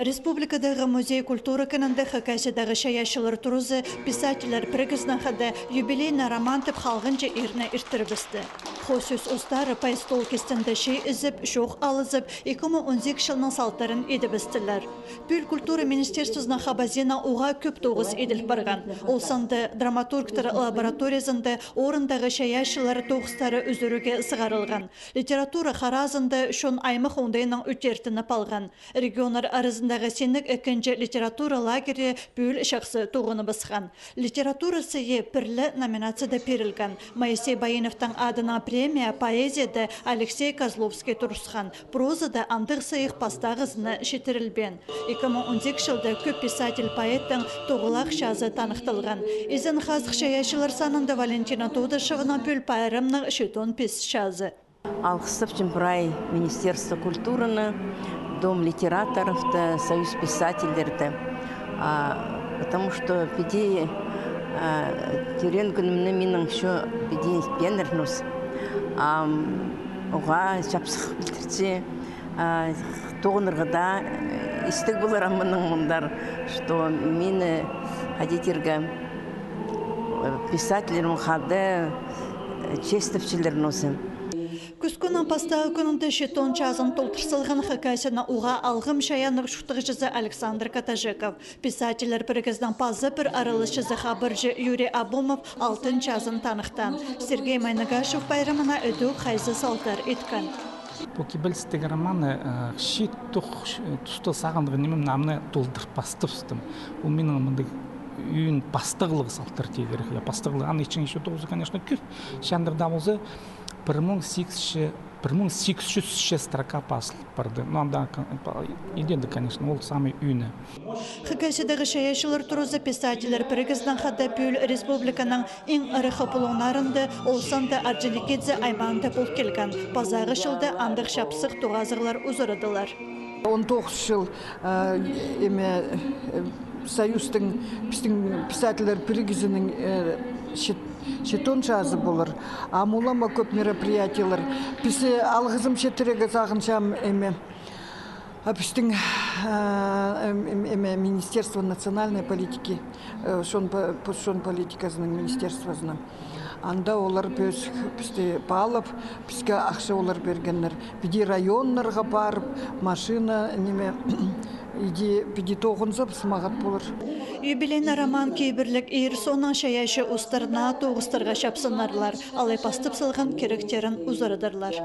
Республикадағы музей культуры кінінді хакайсыдағы шаяшылар тұрызы писателер пригіздің қады юбилейна роман тіп халғынча ирне иртірбісті. Хосюс ұстары пайстол кестінді шей ізіп, шоқ алызып, 2010 жылының салтарын едібістілер. Пүл культура министерствосына хабазина оға көп тоғыз еділ барған. Ол санды драматургтар лабораториясында орындағы шаяшылар тоғыстары үзіруге сығарылған. Литература харазында шон аймық ондайының үтертіні палған. Регионар арызындағы сенік әкінжі литература лагері пүл шақсы тоғыны басқан. Литература сыйы пірлі номинацияда перілген. Моисей Байыновтың адына премия поэзияда Алексей Козловский тұрысқан. Прозада андық сыйық пастағызыны шетірілбен. 2010 жылда көп писатель-поэттің тоғылақ шазы танықтылған. Изін қазық шаяшылар санында Валентина Тодышевна пүл пайрымның шетон пес шазы. Алқыстып Чемпрай Министерство культурыны, Дом литераторов, Союз писательдерді. Потому что пиди тюрен күнімні менің шо пиди пенернус. Оға шапсық білдірсе, тоғынырғыда істік болар амының мұндар, что мені хадетерге писательерім қады честіпчілерін осы. Күскінің пастағы күнінде шетон чазын толтырсылған хакайсына уға алғым шаянық шуқтығы жызы Александр Катажеков. Писателер бірігіздің пазы бір арылыс жызы қабыржы Юрий Абумов алтын чазын танықтан. Сергей Майнагашев байрамына өді қайзы салтар еткен. Бұл кебелістегі романы шет тұсты сағындығы немім намны толдырып бастырстым. Ол менің мұнды үйін бастығылығы салтар тегері. Бастығылығы аны ішін еші тоғызы, конечно, көп. Шандырда болсы 1800 строка басылып барды. Но анда еденді, конечно, ол самый үйіні. Хакайсыдағы шаяшылар тұрызы писателер бірігіздің қадда пүл республиканың ең ұры қапылуынарынды олсанды Арджеликедзе айманды бұл келген. Пазағы жылды андық шапсық туғазығылар ұзырыдылар. 19 жыл Союздың писателер бірігізінің шетон жазы болыр. Амулама көп мероприятиялар. Пісі алғызым шетірегі зағыншам біздің Министерство национальной политики, шон политикасының министерствосына. Анда олар бізді балып, бізге ақша олар бергенлер. Біде районларға барып, машина Биди тоғынзы сымағат болыр. Юбилейна роман кейбірлік ейір сонан шаяшы ұстарына тоғыстарға шапсынарлар, алай пастып сылған керектерін ұзырыдырлар.